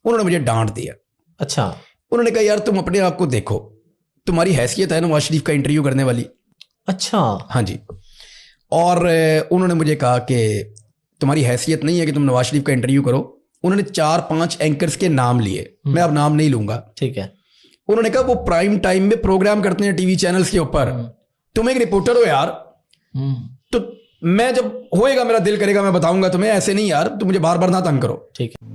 उन्होंने मुझे डांट दिया। अच्छा। उन्होंने कहा यार तुम अपने आप को देखो, तुम्हारी हैसियत है नवाज शरीफ का इंटरव्यू करने वाली। अच्छा। हाँ जी। और उन्होंने मुझे कहा कि तुम्हारी हैसियत नहीं है कि तुम नवाज शरीफ का इंटरव्यू करो। उन्होंने 4-5 एंकर्स के नाम लिए, मैं अब नाम नहीं लूंगा, ठीक है। उन्होंने कहा वो प्राइम टाइम में प्रोग्राम करते हैं टीवी चैनल्स के ऊपर, तुम एक रिपोर्टर हो यार, तो मैं जब होएगा मेरा दिल करेगा मैं बताऊंगा तुम्हें, ऐसे नहीं यार तुम मुझे बार बार ना तंग करो। ठीक है।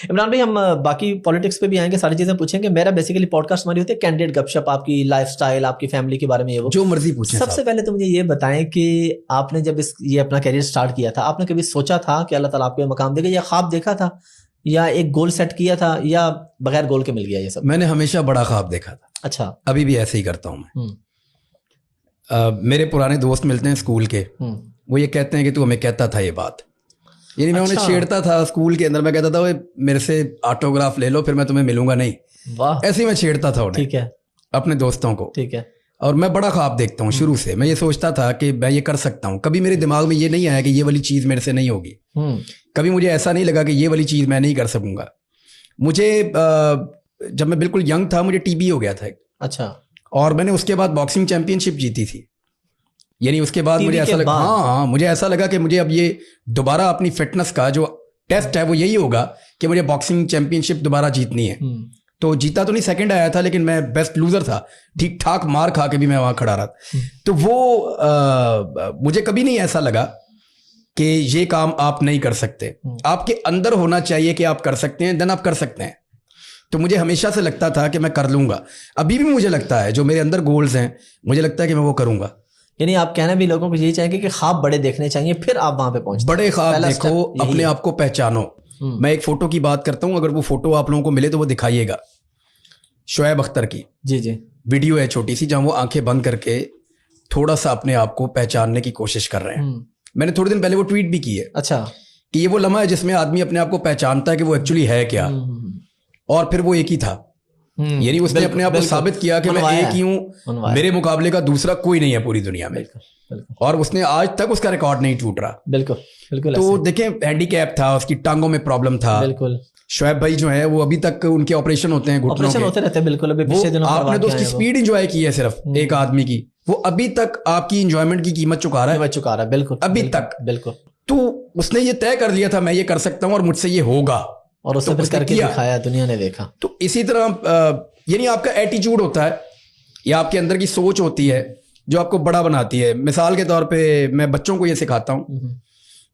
इमरान भाई, हम बाकी पॉलिटिक्स पे भी आएंगे, सारी चीजें पूछेंगे। मेरा बेसिकली पॉडकास्ट हमारी होती है कैंडिडेट गपशप, आपकी लाइफस्टाइल, आपकी फैमिली के बारे में, ये वो जो मर्जी पूछें। सबसे पहले तो मुझे ये बताएं कि आपने जब ये अपना कैरियर स्टार्ट किया था, आपने कभी सोचा था कि अल्लाह ताला आपको ये मकाम देगा, या ख्वाब देखा था, या एक गोल सेट किया था, या बगैर गोल के मिल गया ये सब? मैंने हमेशा बड़ा ख्वाब देखा था। अच्छा। अभी भी ऐसे ही करता हूँ मैं। मेरे पुराने दोस्त मिलते हैं स्कूल के, वो ये कहते हैं कि तू हमें कहता था ये बात, यानी मैं उन्हें छेड़ता था स्कूल के अंदर। मैं कहता था मेरे से ऑटोग्राफ ले लो फिर मैं तुम्हें मिलूंगा नहीं। वाह। ऐसे ही मैं छेड़ता था उन्हें, ठीक है, अपने दोस्तों को। ठीक है। और मैं बड़ा ख्वाब देखता हूँ शुरू से। मैं ये सोचता था कि मैं ये कर सकता हूँ। कभी मेरे दिमाग में ये नहीं आया कि ये वाली चीज़ मेरे से नहीं होगी। कभी मुझे ऐसा नहीं लगा कि ये वाली चीज़ मैं नहीं कर सकूंगा। मुझे जब मैं बिल्कुल यंग था मुझे टीबी हो गया था। अच्छा। और मैंने उसके बाद बॉक्सिंग चैंपियनशिप जीती थी। यानी उसके बाद मुझे ऐसा लगा, हाँ, मुझे ऐसा लगा कि मुझे अब ये दोबारा अपनी फिटनेस का जो टेस्ट है वो यही होगा कि मुझे बॉक्सिंग चैंपियनशिप दोबारा जीतनी है। तो जीता तो नहीं, सेकंड आया था, लेकिन मैं बेस्ट लूजर था। ठीक ठाक मार खा के भी मैं वहां खड़ा रहा। तो वो मुझे कभी नहीं ऐसा लगा कि ये काम आप नहीं कर सकते। आपके अंदर होना चाहिए कि आप कर सकते हैं, देन आप कर सकते हैं। तो मुझे हमेशा से लगता था कि मैं कर लूंगा। अभी भी मुझे लगता है जो मेरे अंदर गोल्स हैं मुझे लगता है कि मैं वो करूंगा। यानी आप कहना भी लोगों को यही चाहेंगे कि ख्वाब बड़े देखने चाहिए, फिर आप वहां पे पहुंचते। बड़े ख्वाब देखो, अपने आप को पहचानो। मैं एक फोटो की बात करता हूं, अगर वो फोटो आप लोगों को मिले तो वो दिखाइएगा। शोएब अख्तर की जी वीडियो है छोटी सी, जहां वो आंखें बंद करके थोड़ा सा अपने आप को पहचानने की कोशिश कर रहे हैं। मैंने थोड़े दिन पहले वो ट्वीट भी की है। अच्छा। कि ये वो लम्हा है जिसमें आदमी अपने आप को पहचानता है कि वो एक्चुअली है क्या। और फिर वो एक ही था, यानी उसने अपने आप को साबित किया कि मैं एक ही हूं, मेरे मुकाबले का दूसरा कोई नहीं है पूरी दुनिया में। और उसने आज तक उसका रिकॉर्ड नहीं टूट रहा। बिल्कुल बिल्कुल। तो देखें, हैंडीकैप था, उसकी टांगों में प्रॉब्लम था। बिल्कुल। शोएब भाई जो है वो अभी तक उनके ऑपरेशन होते हैं, ऑपरेशन होते रहते हैं। बिल्कुल। अभी पिछले दिनों आपने तो उसकी स्पीड एंजॉय की है सिर्फ एक आदमी की, वो अभी तक आपकी एंजॉयमेंट की कीमत चुका रहा है। बिल्कुल अभी तक। बिल्कुल। तो उसने ये तय कर लिया था मैं ये कर सकता हूँ और मुझसे ये होगा, और उसने फिर करके दिखाया, दुनिया ने देखा। तो इसी तरह यानी आपका एटीट्यूड होता है या आपके अंदर की सोच होती है जो आपको बड़ा बनाती है। मिसाल के तौर पे मैं बच्चों को ये सिखाता हूँ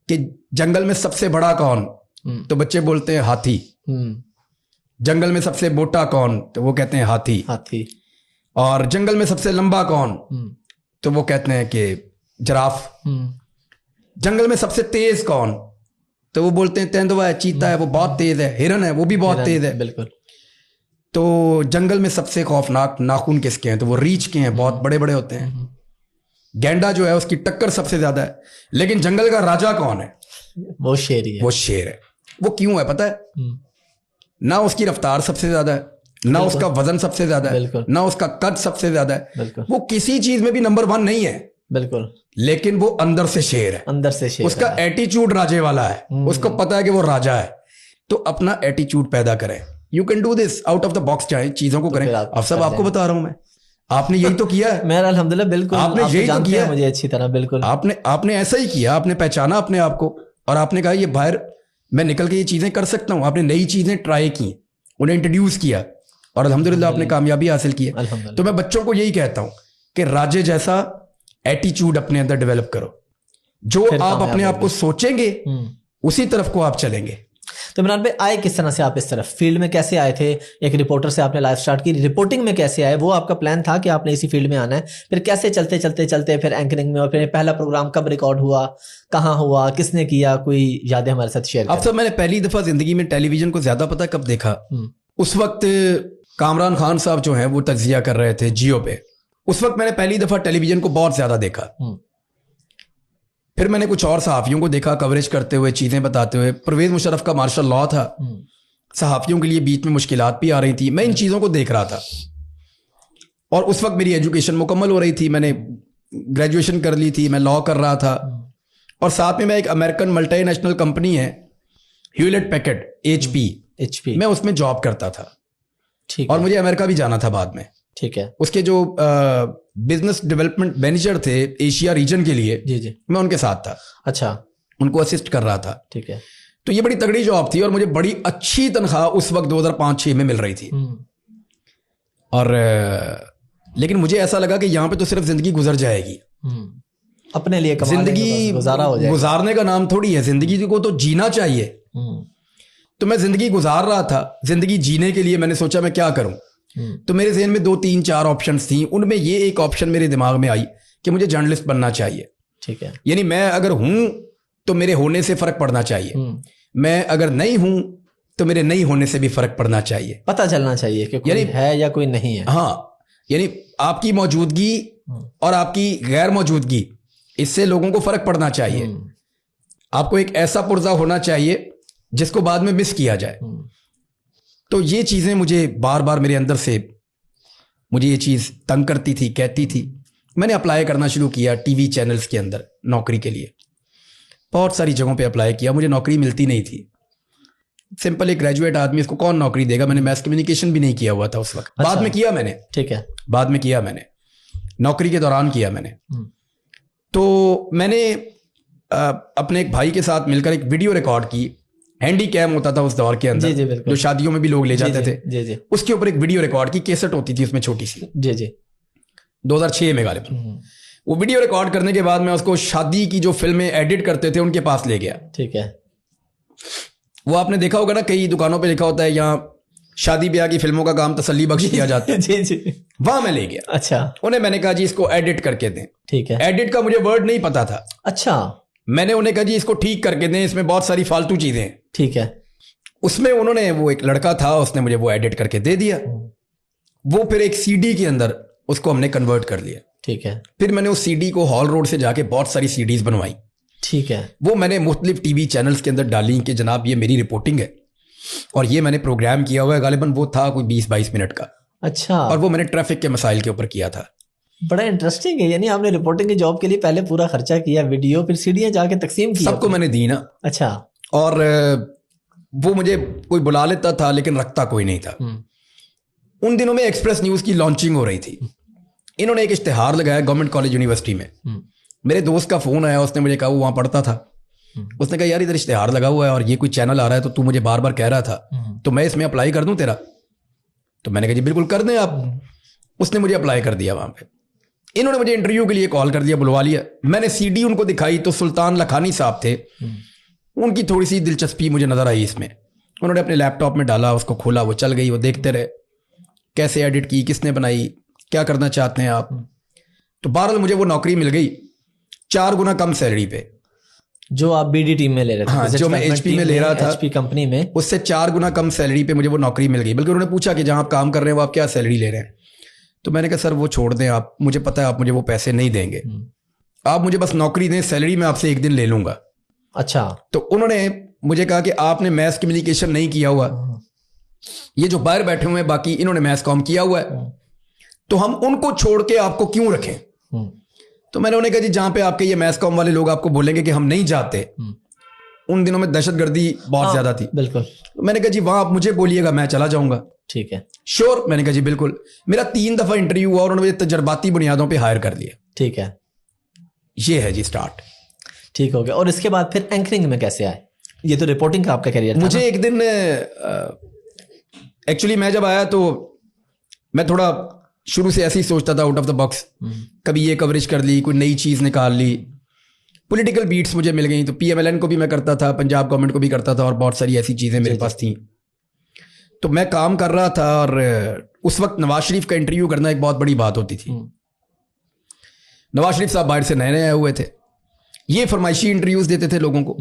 कि जंगल में सबसे बड़ा कौन, तो बच्चे बोलते हैं हाथी। जंगल में सबसे मोटा कौन, तो वो कहते हैं हाथी। और जंगल में सबसे लंबा कौन, तो वो कहते हैं कि जिराफ। जंगल में सबसे तेज कौन, तो वो बोलते हैं तेंदुआ है, चीता है, वो बहुत तेज है। हिरन है, वो भी बहुत तेज है। बिल्कुल। तो जंगल में सबसे खौफनाक नाखून किसके हैं, तो वो रीछ के हैं, बहुत बड़े बड़े होते हैं। गैंडा जो है उसकी टक्कर सबसे ज्यादा है। लेकिन जंगल का राजा कौन है, वो शेर ही है। वो शेर है। वो क्यों है पता है? ना उसकी रफ्तार सबसे ज्यादा है, ना उसका वजन सबसे ज्यादा है, ना उसका कद सबसे ज्यादा है। वो किसी चीज में भी नंबर 1 नहीं है। बिल्कुल। लेकिन वो अंदर से शेर है। अंदर से शेर। उसका एटीट्यूड राजे वाला है। उसको पता है कि वो राजा है। तो अपना एटीट्यूड पैदा करें। You can do this, out of the box चाहे चीजों को करें। अब सब आपको बता रहा हूं मैं, आपने यही तो किया है। मेरा अल्हम्दुलिल्लाह। बिल्कुल। आपने यही तो किया मुझे अच्छी तरह। बिल्कुल। आपने ऐसा ही किया। आपने पहचाना अपने आप को और आपने कहा ये बाहर मैं निकल के ये चीजें कर सकता हूँ। आपने नई चीजें ट्राई की, उन्हें इंट्रोड्यूस किया और अल्हम्दुलिल्लाह आपने कामयाबी हासिल की है। तो मैं बच्चों को यही कहता हूँ कि राजे जैसा एटीट्यूड अपने अंदर डेवलप करो। जो आप अपने आप को सोचेंगे उसी तरफ को आप चलेंगे। तो इमरान भाई, आए किस तरह से आप इस तरफ? फील्ड में कैसे आए थे? एक रिपोर्टर से आपने लाइफ स्टार्ट की, रिपोर्टिंग में कैसे आए? वो आपका प्लान था कि आपने इसी फील्ड में आना है? फिर कैसे चलते चलते चलते फिर एंकरिंग में, और फिर पहला प्रोग्राम कब रिकॉर्ड हुआ, कहाँ हुआ, किसने किया? कोई यादें हमारे साथ शेयर करें। अब मैंने पहली दफा जिंदगी में टेलीविजन को ज्यादा पता कब देखा, उस वक्त कामरान खान साहब जो है वो तज्जिया कर रहे थे जियो पे। उस वक्त मैंने पहली दफा टेलीविजन को बहुत ज्यादा देखा। फिर मैंने कुछ और सहाफियों को देखा कवरेज करते हुए, चीजें बताते हुए। परवेज मुशर्रफ का मार्शल लॉ था, सहाफियों के लिए बीच में मुश्किलात भी आ रही थी। मैं इन चीजों को देख रहा था और उस वक्त मेरी एजुकेशन मुकम्मल हो रही थी। मैंने ग्रेजुएशन कर ली थी, मैं लॉ कर रहा था, और साथ में मैं एक अमेरिकन मल्टीनेशनल कंपनी है ह्यूलेट पैकर्ड HP मैं उसमें जॉब करता था। ठीक और है, मुझे अमेरिका भी जाना था बाद में। ठीक है, उसके जो बिजनेस डेवलपमेंट मैनेजर थे एशिया रीजन के लिए, जी जी, मैं उनके साथ था, अच्छा, उनको असिस्ट कर रहा था। ठीक है, तो ये बड़ी तगड़ी जॉब थी और मुझे बड़ी अच्छी तनख्वाह उस वक्त 2005-6 में मिल रही थी। और लेकिन मुझे ऐसा लगा कि यहाँ पे तो सिर्फ जिंदगी गुजर जाएगी, अपने लिए कमा लेंगे, जिंदगी बस गुजारा हो जाएगा। गुजारने का नाम थोड़ी है, जिंदगी को तो जीना चाहिए। तो मैं जिंदगी गुजार रहा था, जिंदगी जीने के लिए मैंने सोचा मैं क्या करूं। तो मेरे जहन में 2-3-4 ऑप्शंस थी, उनमें ये एक ऑप्शन मेरे दिमाग में आई कि मुझे जर्नलिस्ट बनना चाहिए। ठीक है, यानी मैं अगर हूं तो मेरे होने से फर्क पड़ना चाहिए, मैं अगर नहीं हूं तो मेरे नहीं होने से भी फर्क पड़ना चाहिए, पता चलना चाहिए कि कोई है या कोई नहीं है। हाँ, यानी आपकी मौजूदगी और आपकी गैर मौजूदगी, इससे लोगों को फर्क पड़ना चाहिए। आपको एक ऐसा पुर्जा होना चाहिए जिसको बाद में मिस किया जाए। तो ये चीजें मुझे बार बार मेरे अंदर से, मुझे ये चीज तंग करती थी, कहती थी। मैंने अप्लाई करना शुरू किया टीवी चैनल्स के अंदर नौकरी के लिए, बहुत सारी जगहों पे अप्लाई किया, मुझे नौकरी मिलती नहीं थी। सिंपल एक ग्रेजुएट आदमी, इसको कौन नौकरी देगा। मैंने मैस कम्युनिकेशन भी नहीं किया हुआ था उस वक्त। अच्छा। बाद में किया मैंने, ठीक है, बाद में किया मैंने, नौकरी के दौरान किया मैंने। तो मैंने अपने एक भाई के साथ मिलकर एक वीडियो रिकॉर्ड की, हैंडी कैम होता था उस दौर के अंदर, जी जी, बिल्कुल, जो शादियों में भी लोग ले जाते थे। जी जी, उसके ऊपर एक वीडियो रिकॉर्ड की कैसेट होती थी उसमें छोटी सी, जी जी, 2006 में गालिबन। वो वीडियो रिकॉर्ड करने के बाद मैं उसको शादी की जो फिल्में एडिट करते थे उनके पास ले गया। ठीक है, वो आपने देखा होगा ना, कई दुकानों पे लिखा होता है यहाँ शादी ब्याह की फिल्मों का काम तसल्ली बख्श किया जाता है। जी जी, वहां मैं ले गया। अच्छा, उन्हें मैंने कहा जी इसको एडिट करके दें। ठीक है, एडिट का मुझे वर्ड नहीं पता था। अच्छा, मैंने उन्हें कहा जी इसको ठीक करके दें, इसमें बहुत सारी फालतू चीजें हैं। ठीक है, उसमें उन्होंने, वो एक लड़का था, उसने मुझे वो एडिट करके दे दिया। वो फिर एक सीडी के अंदर उसको हमने कन्वर्ट कर लिया। ठीक है, फिर मैंने उस सीडी को हॉल रोड से जाके बहुत सारी सीडीज बनवाई। ठीक है, वो मैंने मुख्तलिफ टीवी चैनल्स के अंदर डाली कि जनाब ये मेरी रिपोर्टिंग है और ये मैंने प्रोग्राम किया हुआ है। गालिबन वो था कोई 20-22 मिनट का, अच्छा, और वो मैंने ट्रैफिक के मसाइल के ऊपर किया था। बड़ा इंटरेस्टिंग है। यानी आपने रिपोर्टिंग की जॉब के लिए पहले पूरा खर्चा किया, वीडियो, फिर सीडीएं जाके तकसीम की, सबको मैंने दी ना। अच्छा, और वो मुझे कोई बुला लेता था लेकिन रखता कोई नहीं था। उन दिनों में एक्सप्रेस न्यूज़ की लॉन्चिंग हो रही थी। इन्होंने एक इश्तिहार लगाया गवर्नमेंट कॉलेज यूनिवर्सिटी में। मेरे दोस्त का फोन आया, उसने मुझे कहा, वो वहां पढ़ता था, उसने कहा यार इधर इश्तिहार लगा हुआ है और ये कोई चैनल आ रहा है, तो तू मुझे बार बार कह रहा था, तो मैं इसमें अप्लाई कर दूं तेरा। तो मैंने कहा जी बिल्कुल कर दें आप। उसने मुझे अप्लाई कर दिया वहां पे। इन्होंने मुझे इंटरव्यू के लिए कॉल कर दिया, बुलवा लिया। मैंने सीडी उनको दिखाई तो सुल्तान लखानी साहब थे, उनकी थोड़ी सी दिलचस्पी मुझे नजर आई इसमें। उन्होंने अपने लैपटॉप में डाला, उसको खोला, वो चल गई, वो देखते रहे कैसे एडिट की, किसने बनाई, क्या करना चाहते हैं आप। तो बहरहाल मुझे वो नौकरी मिल गई 4 गुना कम सैलरी पे, जो आप बीडी टीम में ले रहे थे। हाँ, जो मैं HP में ले रहा था, HP कंपनी में, उससे 4 गुना कम सैलरी पे मुझे वो नौकरी मिल गई। बल्कि उन्होंने पूछा कि जहां आप काम कर रहे हैं वो आप क्या सैलरी ले रहे हैं। तो मैंने कहा सर वो छोड़ दें आप, मुझे पता है आप मुझे वो पैसे नहीं देंगे, आप मुझे बस नौकरी दें, सैलरी मैं आपसे एक दिन ले लूंगा। अच्छा, तो उन्होंने मुझे कहा कि आपने मैस कम्युनिकेशन नहीं किया हुआ, ये जो बाहर बैठे हुए हैं बाकी इन्होंने मैस कॉम किया हुआ है, तो हम उनको छोड़ के आपको क्यों रखें। तो मैंने उन्हें कहा जी जहां पे आपके ये मैस कॉम वाले लोग आपको बोलेंगे कि हम नहीं जाते, उन दिनों में दहशतगर्दी बहुत ज्यादा थी, बिल्कुल, तो मैंने कहा जी वहां आप मुझे बोलिएगा, मैं चला जाऊंगा। ठीक है, श्योर, मैंने कहा जी बिल्कुल। मेरा 3 दफा इंटरव्यू हुआ और उन्होंने मुझे तजर्बाती बुनियादों पे हायर कर लिया। ठीक है, ये है जी स्टार्ट। ठीक हो गया। और इसके बाद फिर एंकरिंग में कैसे आए? ये तो रिपोर्टिंग का आपका करियर था मुझे ना? एक दिन एक्चुअली मैं जब आया तो मैं थोड़ा शुरू से ऐसे ही सोचता था आउट ऑफ द बॉक्स। कभी ये कवरेज कर ली, कोई नई चीज़ निकाल ली, पॉलिटिकल बीट्स मुझे मिल गई, तो PMLN को भी मैं करता था, पंजाब गवर्नमेंट को भी करता था, और बहुत सारी ऐसी चीज़ें मेरे पास थी। तो मैं काम कर रहा था और उस वक्त नवाज शरीफ का इंटरव्यू करना एक बहुत बड़ी बात होती थी। नवाज शरीफ साहब बाहर से नए नए आए हुए थे, ये फरमाइशी इंटरव्यूज देते थे लोगों को।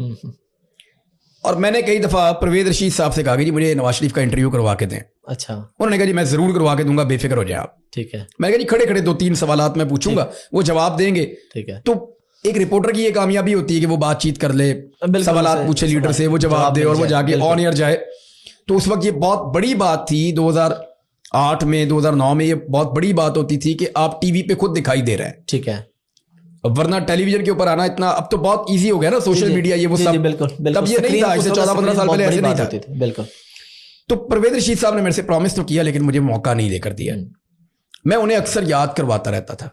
और मैंने कई दफ़ा परवेज रशीद साहब से कहा कि जी मुझे नवाज शरीफ का इंटरव्यू करवा के दें। अच्छा, उन्होंने कहा जी मैं ज़रूर करवा के दूंगा, बेफिक्र हो जाए आप। ठीक है, मैंने कहा जी खड़े खड़े 2-3 सवालात मैं पूछूंगा, वो जवाब देंगे। ठीक है, तो एक रिपोर्टर की ये कामयाबी होती है कि वो बातचीत कर ले, बिल्कुल, सवालात पूछे लीडर से, वो जवाब दे और वो जाके ऑन एयर जाए। तो उस वक्त ये बहुत बड़ी बात थी, 2008 में, 2009 में ये बहुत बड़ी बात होती थी कि आप टीवी पे खुद दिखाई दे रहे हैं। ठीक है, वरना टेलीविजन के ऊपर आना इतना अब तो बहुत इजी हो गया ना, सोशल मीडिया ये वो सब। बिल्कुल तब ये नहीं था, इससे 14-15 साल पहले ऐसे नहीं था। बिल्कुल। तो परवेज रशीद साहब ने मेरे से प्रॉमिस तो किया, लेकिन मुझे मौका नहीं लेकर दिया। मैं उन्हें अक्सर याद करवाता रहता था।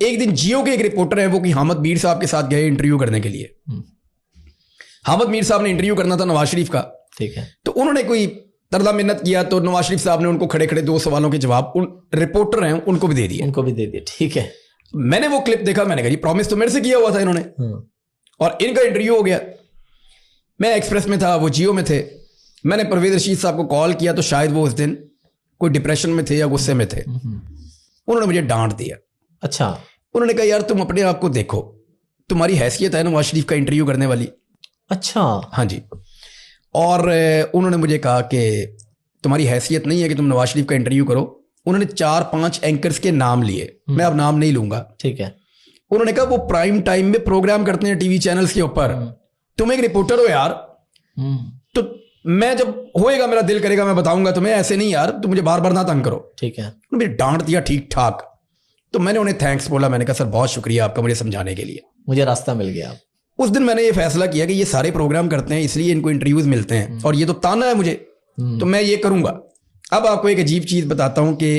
एक दिन जियो के एक रिपोर्टर है, वो कि हामिद मीर साहब के साथ गए इंटरव्यू करने के लिए। हामिद मीर साहब ने इंटरव्यू करना था नवाज शरीफ का, ठीक है। तो उन्होंने कोई तरला मिन्नत किया, तो नवाज शरीफ साहब ने उनको खड़े खड़े 2 सवालों के जवाब उन रिपोर्टर हैं उनको भी दे दिए। ठीक है। मैंने वो क्लिप देखा, मैंने कहा जी प्रॉमिस तो मेरे से किया हुआ था इन्होंने, और इनका इंटरव्यू हो गया। मैं एक्सप्रेस में था, वो जियो में थे। मैंने परवेज रशीद साहब को कॉल किया, तो शायद वो उस दिन कोई डिप्रेशन में थे या गुस्से में थे। उन्होंने मुझे डांट दिया। अच्छा। उन्होंने कहा यार तुम अपने आप को देखो, तुम्हारी हैसियत है नवाज शरीफ का इंटरव्यू करने वाली। अच्छा। हाँ जी। और उन्होंने मुझे कहा कि तुम्हारी हैसियत नहीं है कि तुम नवाज शरीफ का इंटरव्यू करो। उन्होंने 4-5 एंकर्स के नाम लिए, मैं अब नाम नहीं लूंगा, ठीक है। उन्होंने कहा वो प्राइम टाइम में प्रोग्राम करते हैं टीवी चैनल्स के ऊपर, तुम एक रिपोर्टर हो यार, तो मैं जब होएगा मेरा दिल करेगा मैं बताऊंगा तुम्हें, ऐसे नहीं यार तुम मुझे बार बार ना तंग करो। ठीक है। मुझे डांट दिया ठीक ठाक। तो मैंने उन्हें थैंक्स बोला, मैंने कहा सर बहुत शुक्रिया आपका मुझे समझाने के लिए, मुझे रास्ता मिल गया। उस दिन मैंने ये फैसला किया कि ये सारे प्रोग्राम करते हैं इसलिए इनको इंटरव्यूज मिलते हैं, और ये तो ताना है मुझे, तो मैं ये करूंगा। अब आपको एक अजीब चीज बताता हूं कि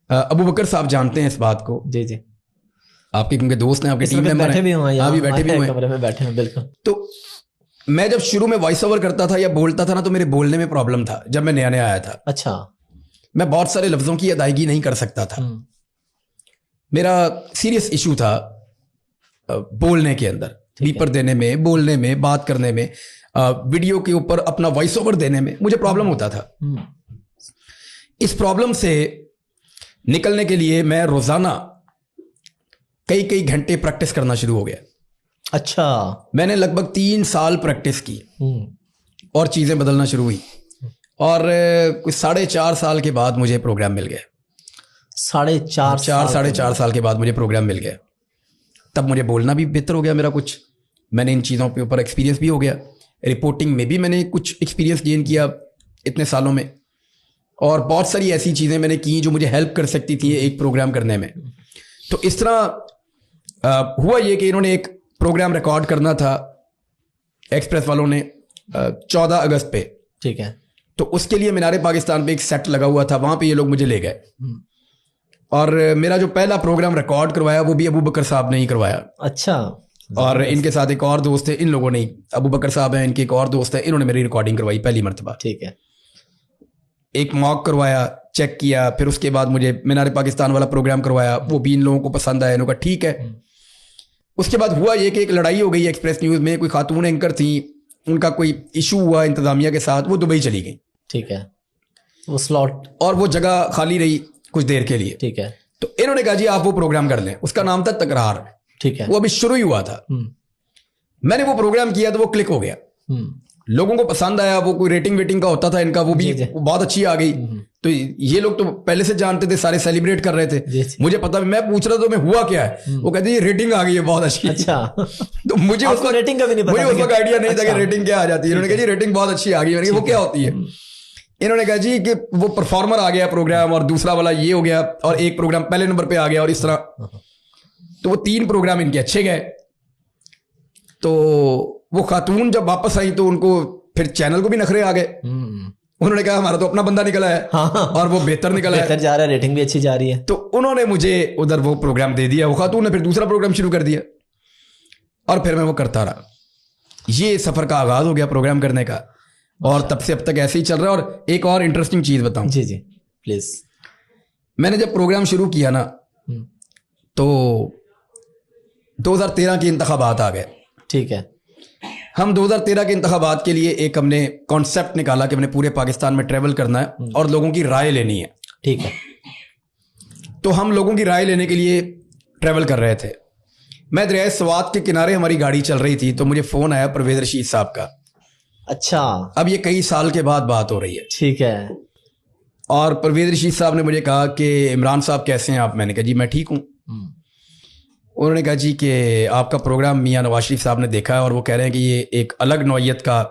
अबू बकर साहब जानते हैं इस बात को। जी जी। आपके क्योंकि दोस्त हैं, आपके टीम मेंबर हैं, अभी बैठे भी हुए कमरे में बैठे हैं। बिल्कुल। तो मैं जब शुरू में वॉइस ओवर करता था या बोलता था ना, तो मेरे बोलने में प्रॉब्लम था जब मैं नया नया आया था। अच्छा। मैं बहुत सारे लफ्जों की अदायगी नहीं कर सकता था। मेरा सीरियस इशू था बोलने के अंदर, बीपर देने में, बोलने में, बात करने में, वीडियो के ऊपर अपना वॉइस ओवर देने में मुझे प्रॉब्लम होता था। इस प्रॉब्लम से निकलने के लिए मैं रोजाना कई कई घंटे प्रैक्टिस करना शुरू हो गया। अच्छा। मैंने लगभग 3 साल प्रैक्टिस की और चीजें बदलना शुरू हुई, और कुछ 4.5 साल के बाद मुझे प्रोग्राम मिल गया। 4.5 साल के बाद मुझे प्रोग्राम मिल गया। तब मुझे बोलना भी बेहतर हो गया मेरा, कुछ मैंने इन चीज़ों के ऊपर एक्सपीरियंस भी हो गया। रिपोर्टिंग में भी मैंने कुछ एक्सपीरियंस गेन किया इतने सालों में, और बहुत सारी ऐसी चीज़ें मैंने की जो मुझे हेल्प कर सकती थी एक प्रोग्राम करने में। तो इस तरह हुआ ये कि इन्होंने एक प्रोग्राम रिकॉर्ड करना था एक्सप्रेस वालों ने 14 अगस्त पे, ठीक है। तो उसके लिए मीनारे पाकिस्तान पे एक सेट लगा हुआ था, वहाँ पे ये लोग मुझे ले गए, और मेरा जो पहला प्रोग्राम रिकॉर्ड करवाया वो भी अबू बकर साहब ने ही करवाया। अच्छा। और इनके साथ एक और दोस्त थे, इन लोगों ने, अबू बकर साहब हैं, इनके एक और दोस्त है, इन्होंने मेरी रिकॉर्डिंग करवाई पहली मरतबा। ठीक है। एक मॉक करवाया, चेक किया, फिर उसके बाद मुझे मीनारे पाकिस्तान वाला प्रोग्राम करवाया, वो भी इन लोगों को पसंद आया, इन्होंने कहा ठीक है। उसके बाद हुआ ये कि एक लड़ाई हो गई एक्सप्रेस न्यूज़ में, कोई खातून एंकर थी, उनका कोई इशू हुआ इंतजामिया के साथ, वो दुबई चली गई। ठीक है। वो स्लॉट और वो जगह खाली रही कुछ देर के लिए। ठीक है। तो इन्होंने कहा जी आप वो प्रोग्राम कर लें, उसका नाम था तकरार। ठीक है। वो अभी शुरू ही हुआ था। मैंने वो प्रोग्राम किया तो वो क्लिक हो गया, लोगों को पसंद आया। वो कोई रेटिंग वेटिंग का होता था इनका, वो भी बहुत अच्छी आ गई। तो ये लोग तो पहले से जानते थे, सारे सेलिब्रेट कर रहे थे। मुझे पता, मैं पूछ रहा था मैं हुआ क्या है, वो कहते ये रेटिंग आ गई है बहुत अच्छी। अच्छा। तो मुझे उसका रेटिंग का भी नहीं पता, मुझे उसका आइडिया नहीं था कि रेटिंग क्या आ जाती है। इन्होंने कहा जी रेटिंग बहुत अच्छी आ गई। मैंने कहा वो क्या होती है? इन्होंने कहा जी कि वो परफॉर्मर आ गया प्रोग्राम, और दूसरा वाला ये हो गया, और एक प्रोग्राम पहले नंबर पे आ गया, और इस तरह। तो वो 3 प्रोग्राम इनके अच्छे गए। तो वो खातून जब वापस आई तो उनको फिर चैनल को भी नखरे आ गए। उन्होंने कहा हमारा तो अपना बंदा निकला है, और वो बेहतर निकला है, बेहतर जा रहा है, रेटिंग भी अच्छी जा रही है। तो उन्होंने मुझे उधर वो प्रोग्राम दे दिया। वो खातून ने फिर दूसरा प्रोग्राम शुरू कर दिया, और फिर मैं वो करता रहा। ये सफर का आगाज हो गया प्रोग्राम करने का, और तब से अब तक ऐसे ही चल रहा है। और एक और इंटरेस्टिंग चीज बताऊं। जी जी प्लीज। मैंने जब प्रोग्राम शुरू किया ना, तो 2013 के इंतखाबात आ गए। ठीक है। हम 2013 के इंतखाबात के लिए एक हमने कॉन्सेप्ट निकाला कि हमने पूरे पाकिस्तान में ट्रेवल करना है और लोगों की राय लेनी है। ठीक है। तो हम लोगों की राय लेने के लिए ट्रेवल कर रहे थे। मैं दरिया स्वात के किनारे हमारी गाड़ी चल रही थी, तो मुझे फोन आया परवेज रशीद साहब का। अच्छा। अब ये कई साल के बाद बात हो रही है। ठीक है। और परवेज रशीद साहब ने मुझे कहा कि इमरान साहब कैसे हैं आप? मैंने कहा जी मैं ठीक हूँ। उन्होंने कहा जी कि आपका प्रोग्राम मियां नवाज शरीफ साहब ने देखा है, और वो कह रहे हैं कि ये एक अलग नौइयत का,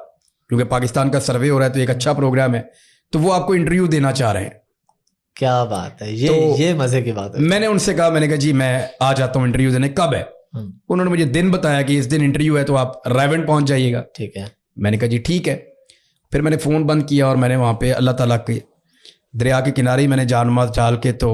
क्योंकि पाकिस्तान का सर्वे हो रहा है तो एक अच्छा प्रोग्राम है, तो वो आपको इंटरव्यू देना चाह रहे हैं। क्या बात है, ये मजे की बात है। मैंने उनसे कहा, मैंने कहा जी मैं आ जाता हूँ इंटरव्यू देने। कब है? उन्होंने मुझे दिन बताया कि इस दिन इंटरव्यू है तो आप रायवेंड पहुंच जाइएगा। ठीक है। मैंने कहा जी ठीक है। फिर मैंने फ़ोन बंद किया और मैंने वहाँ पे अल्लाह ताला के दरिया के किनारे ही मैंने जान माल डाल के तो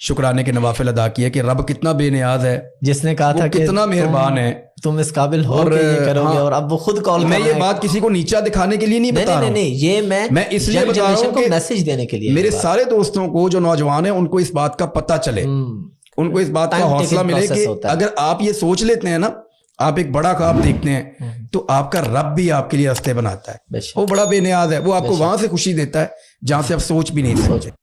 शुक्राने के नवाफिल अदा किए कि रब कितना बेनियाज है, जिसने कहा था कि कितना मेहरबान है, तुम इस काबिल हो और कि ये करोगे। हाँ, और अब वो खुद कॉल मैं ये बात किसी को नीचा दिखाने के लिए नहीं बता रहा हूँ। नहीं, ये मैं इसलिए बता रहा हूँ कि मैसेज देने के लिए मेरे सारे दोस्तों को जो नौजवान है उनको इस बात का पता चले, उनको इस बात का हौसला मिले कि अगर आप ये सोच लेते हैं ना, आप एक बड़ा ख्वाब देखते हैं तो आपका रब भी आपके लिए रास्ते बनाता है। वो बड़ा बेनियाज है, वो आपको वहां से खुशी देता है जहां से आप सोच भी नहीं सोचे।